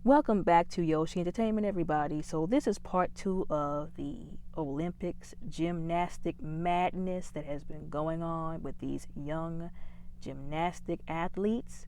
Welcome back to Yoshi Entertainment, everybody. So this is part 2 of the Olympics gymnastic madness that has been going on with these young gymnastic athletes.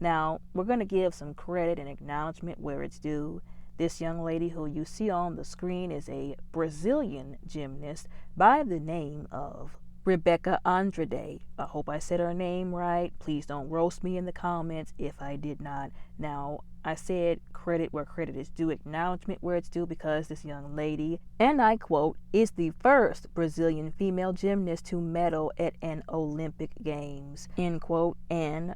Now, we're going to give some credit and acknowledgement where it's due. This young lady who you see on the screen is a Brazilian gymnast by the name of Rebeca Andrade. I hope I said her name right. Please don't roast me in the comments if I did not. Now, I said credit where credit is due, acknowledgement where it's due, because this young lady, and I quote, is the first Brazilian female gymnast to medal at an Olympic Games, end quote. And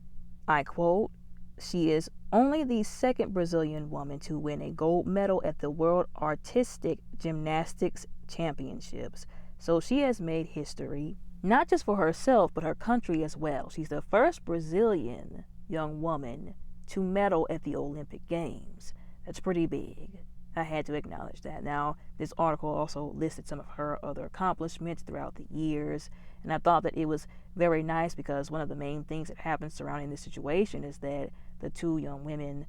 I quote, she is only the second Brazilian woman to win a gold medal at the World Artistic Gymnastics Championships. So she has made history, not just for herself, but her country as well. She's the first Brazilian young woman to medal at the Olympic Games. That's pretty big. I had to acknowledge that. Now, this article also listed some of her other accomplishments throughout the years, and I thought that it was very nice because one of the main things that happens surrounding this situation is that the two young women,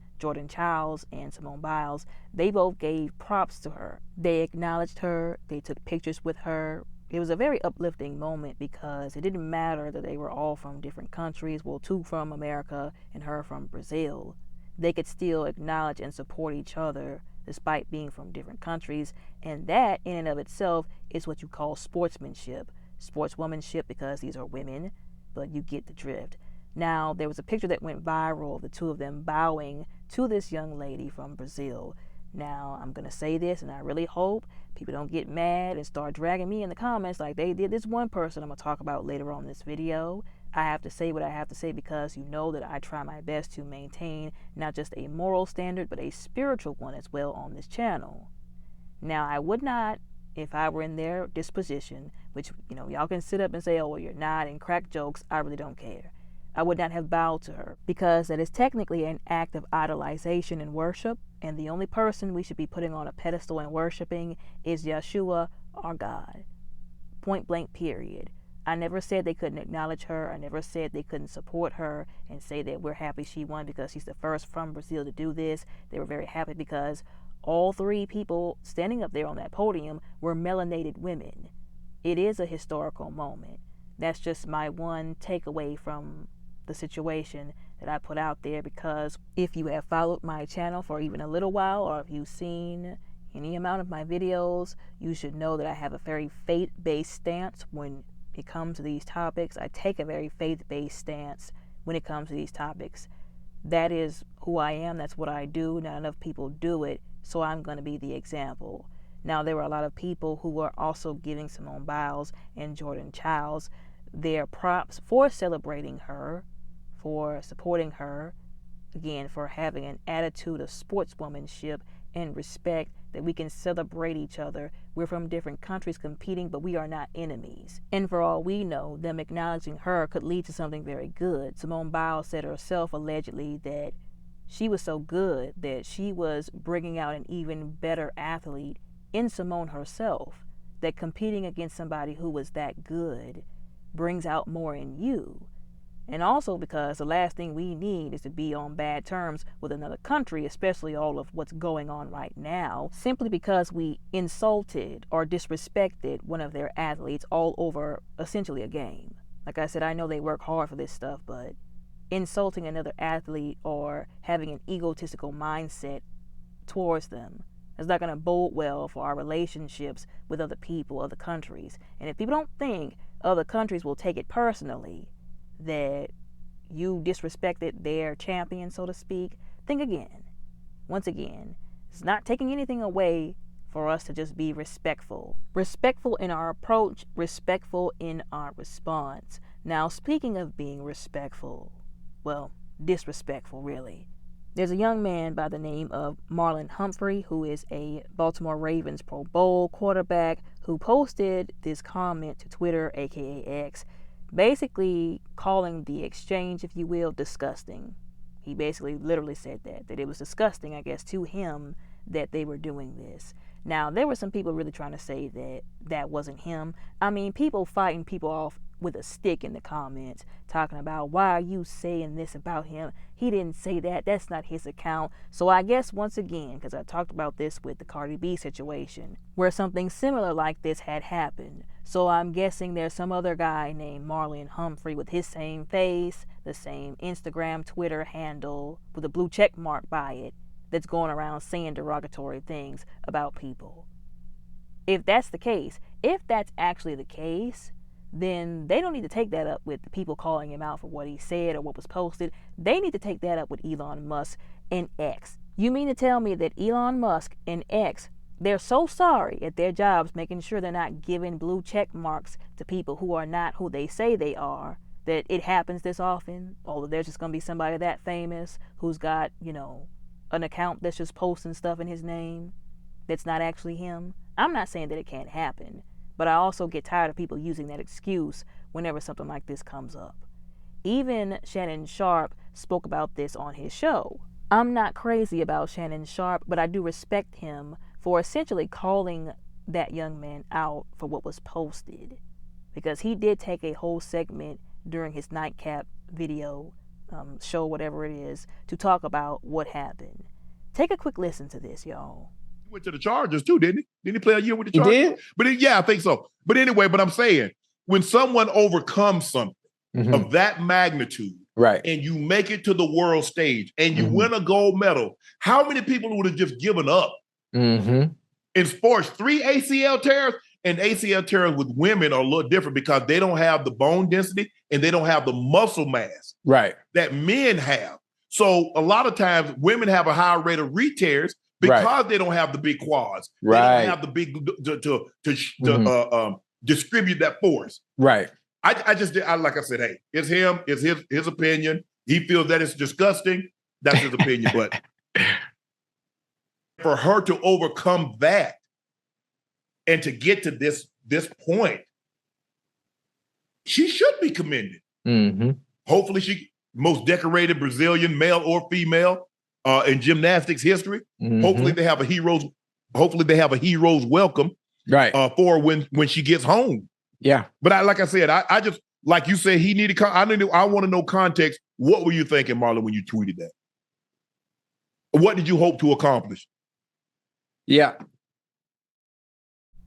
Chiles and Simone Biles, they both gave props to her. They acknowledged her, they took pictures with her. It was a very uplifting moment because it didn't matter that they were all from different countries, well, two from America and her from Brazil. They could still acknowledge and support each other despite being from different countries, and that in and of itself is what you call sportsmanship, sportswomanship, because these are women, but you get the drift. Now, there was a picture that went viral of the two of them bowing to this young lady from Brazil. Now, I'm going to say this, and I really hope people don't get mad and start dragging me in the comments like they did this one person I'm going to talk about later on in this video. I have to say what I have to say because you know that I try my best to maintain not just a moral standard, but a spiritual one as well on this channel. Now, I would not, if I were in their disposition, which, y'all can sit up and say, oh, well, you're not, and crack jokes, I really don't care. I would not have bowed to her because that is technically an act of idolization and worship, and the only person we should be putting on a pedestal and worshiping is Yeshua, our God. Point blank, period. I never said they couldn't acknowledge her. I never said they couldn't support her and say that we're happy she won because she's the first from Brazil to do this. They were very happy because all three people standing up there on that podium were melanated women. It is a historical moment. That's just my one takeaway from the situation that I put out there, because if you have followed my channel for even a little while, or if you've seen any amount of my videos, you should know that I have a very faith-based stance when it comes to these topics. I take a very faith-based stance when it comes to these topics. That is who I am. That's what I do. Not enough people do it, so I'm going to be the example. Now, there were a lot of people who were also giving Simone Biles and Chiles their props for celebrating her, for supporting her, again, for having an attitude of sportswomanship and respect, that we can celebrate each other. We're from different countries competing, but we are not enemies. And for all we know, them acknowledging her could lead to something very good. Simone Biles said herself, allegedly, that she was so good that she was bringing out an even better athlete in Simone herself, that competing against somebody who was that good brings out more in you. And also because the last thing we need is to be on bad terms with another country, especially all of what's going on right now, simply because we insulted or disrespected one of their athletes all over essentially a game. Like I said, I know they work hard for this stuff, but insulting another athlete or having an egotistical mindset towards them is not going to bode well for our relationships with other people, other countries. And if people don't think other countries will take it personally, that you disrespected their champion, so to speak, think again. Once again, it's not taking anything away for us to just be respectful. Respectful in our approach, respectful in our response. Now, speaking of being respectful, well, disrespectful, really. There's a young man by the name of Marlon Humprey, who is a Baltimore Ravens Pro Bowl quarterback, who posted this comment to Twitter, aka X, basically calling the exchange, if you will, disgusting. He basically literally said that it was disgusting, I guess, to him that they were doing this. Now, there were some people really trying to say that that wasn't him. I mean, people fighting people off with a stick in the comments talking about, why are you saying this about him? He didn't say that. That's not his account. So I guess once again, because I talked about this with the Cardi B situation, where something similar like this had happened. So I'm guessing there's some other guy named Marlon Humprey with his same face, the same Instagram, Twitter handle with a blue check mark by it, that's going around saying derogatory things about people. If that's the case, if that's actually the case, then they don't need to take that up with the people calling him out for what he said or what was posted. They need to take that up with Elon Musk and X. You mean to tell me that Elon Musk and X, they're so sorry at their jobs making sure they're not giving blue check marks to people who are not who they say they are, that it happens this often? Or there's just going to be somebody that famous who's got, an account that's just posting stuff in his name that's not actually him? I'm not saying that it can't happen, but I also get tired of people using that excuse whenever something like this comes up. Even Shannon Sharpe spoke about this on his show. I'm not crazy about Shannon Sharpe, but I do respect him for essentially calling that young man out for what was posted, because he did take a whole segment during his nightcap video show, whatever it is, to talk about what happened. Take a quick listen to this, y'all. He went to the Chargers too, didn't he? Didn't he play a year with the Chargers? He did? But yeah, I think so. But anyway, I'm saying, when someone overcomes something of that magnitude, right, and you make it to the world stage and you win a gold medal, how many people would have just given up? In sports, 3 ACL tears, and ACL tears with women are a little different because they don't have the bone density and they don't have the muscle mass that men have. So a lot of times women have a higher rate of re-tears because they don't have the big quads. They don't have the big to distribute that force. Right. I just like I said, hey, it's him, it's his opinion. He feels that it's disgusting. That's his opinion. But for her to overcome that and to get to this point, she should be commended. Hopefully, she most decorated Brazilian, male or female, in gymnastics history. Hopefully, they have a hero's. Hopefully, they have a hero's welcome. For when she gets home. Yeah. But like I said, I just, like you said, he needed. I want to know context. What were you thinking, Marlon, when you tweeted that? What did you hope to accomplish? Yeah.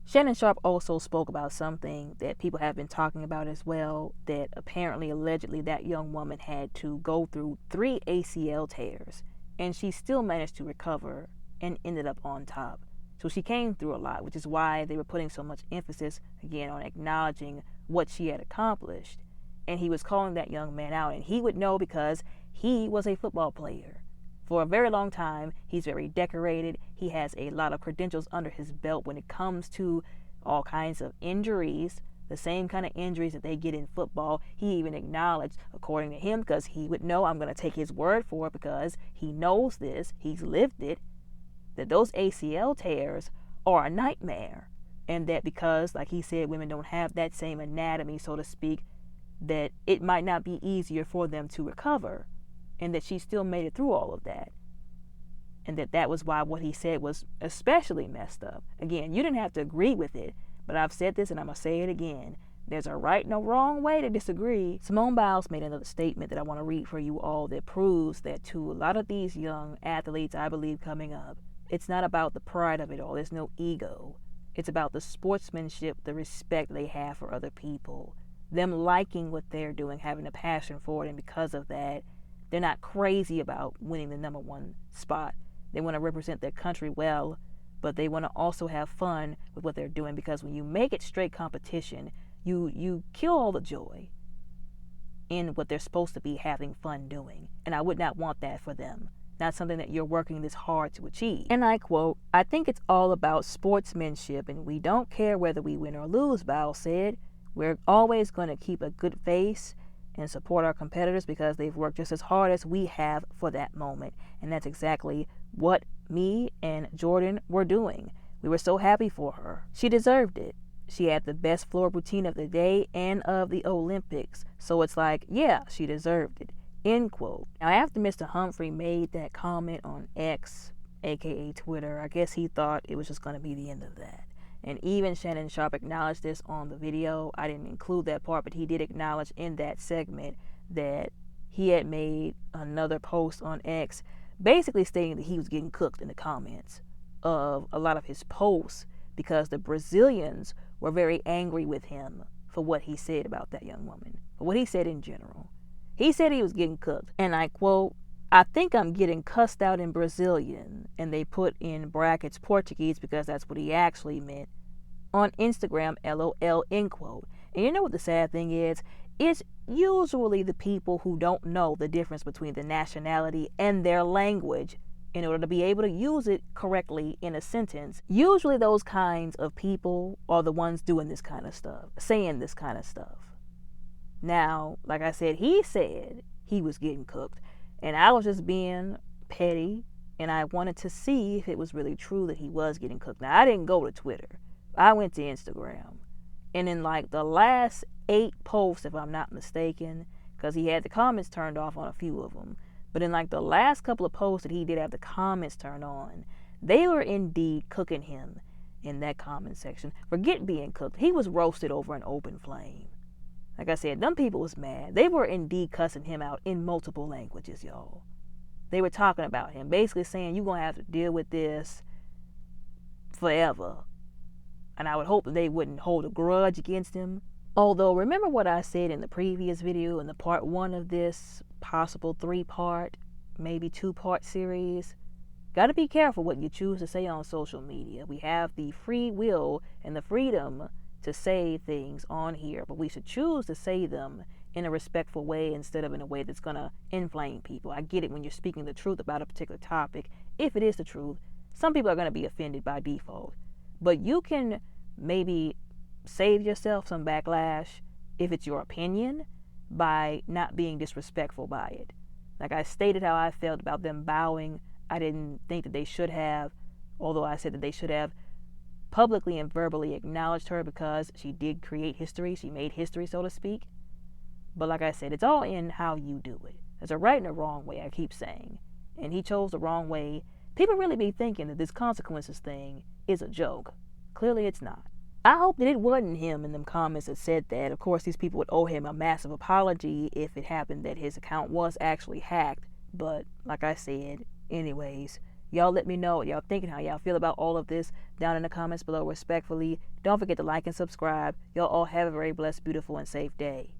Shannon Sharpe also spoke about something that people have been talking about as well, that apparently, allegedly, that young woman had to go through 3 ACL tears, and she still managed to recover and ended up on top. So she came through a lot, which is why they were putting so much emphasis, again, on acknowledging what she had accomplished. And he was calling that young man out, and he would know because he was a football player. For a very long time, he's very decorated. He has a lot of credentials under his belt when it comes to all kinds of injuries, the same kind of injuries that they get in football. He even acknowledged, according to him, because he would know, I'm going to take his word for it because he knows this, he's lived it, that those ACL tears are a nightmare. And that because, like he said, women don't have that same anatomy, so to speak, that it might not be easier for them to recover. And that she still made it through all of that. And that was why what he said was especially messed up. Again, you didn't have to agree with it, but I've said this and I'm going to say it again. There's a right and a wrong way to disagree. Simone Biles made another statement that I want to read for you all that proves that to a lot of these young athletes, I believe, coming up, it's not about the pride of it all. There's no ego. It's about the sportsmanship, the respect they have for other people, them liking what they're doing, having a passion for it, and because of that, they're not crazy about winning the number 1 spot. They want to represent their country well, but they want to also have fun with what they're doing, because when you make it straight competition, you kill all the joy in what they're supposed to be having fun doing. And I would not want that for them. Not something that you're working this hard to achieve. And I quote, I think it's all about sportsmanship, and we don't care whether we win or lose, Biles said. We're always going to keep a good face and support our competitors because they've worked just as hard as we have for that moment. And that's exactly what me and Jordan were doing. We were so happy for her. She deserved it. She had the best floor routine of the day and of the Olympics. So it's like, yeah, she deserved it. End quote. Now, after Mr. Humprey made that comment on X, aka Twitter, I guess he thought it was just going to be the end of that. And even Shannon Sharp acknowledged this on the video. I didn't include that part, but he did acknowledge in that segment that he had made another post on X basically stating that he was getting cooked in the comments of a lot of his posts because the Brazilians were very angry with him for what he said about that young woman, for what he said in general. He said he was getting cooked, and I quote, "I think I'm getting cussed out in Brazilian," and they put in brackets Portuguese because that's what he actually meant, on Instagram, LOL, end quote. And you know what the sad thing is? It's usually the people who don't know the difference between the nationality and their language in order to be able to use it correctly in a sentence. Usually those kinds of people are the ones doing this kind of stuff, saying this kind of stuff. Now, like I said, he said he was getting cooked, and I was just being petty, and I wanted to see if it was really true that he was getting cooked. Now, I didn't go to Twitter. I went to Instagram. And in like the last 8 posts, if I'm not mistaken, because he had the comments turned off on a few of them, but in like the last couple of posts that he did have the comments turned on, they were indeed cooking him in that comment section. Forget being cooked. He was roasted over an open flame. Like I said, them people was mad. They were indeed cussing him out in multiple languages, y'all. They were talking about him, basically saying, you're going to have to deal with this forever. And I would hope that they wouldn't hold a grudge against him. Although, remember what I said in the previous video, in the part 1 of this possible 3-part, maybe 2-part series? Gotta be careful what you choose to say on social media. We have the free will and the freedom to say things on here, but we should choose to say them in a respectful way instead of in a way that's gonna inflame people. I get it when you're speaking the truth about a particular topic. If it is the truth, some people are gonna be offended by default. But you can maybe save yourself some backlash if it's your opinion by not being disrespectful by it. Like I stated how I felt about them bowing. I didn't think that they should have, although I said that they should have publicly and verbally acknowledged her because she did create history. She made history, so to speak. But like I said, it's all in how you do it. There's a right and a wrong way, I keep saying. And he chose the wrong way. People really be thinking that this consequences thing is a joke. Clearly it's not. I hope that it wasn't him in them comments that said that. Of course, these people would owe him a massive apology if it happened that his account was actually hacked. But like I said, anyways, y'all let me know what y'all thinking, how y'all feel about all of this down in the comments below respectfully. Don't forget to like and subscribe. Y'all all have a very blessed, beautiful, and safe day.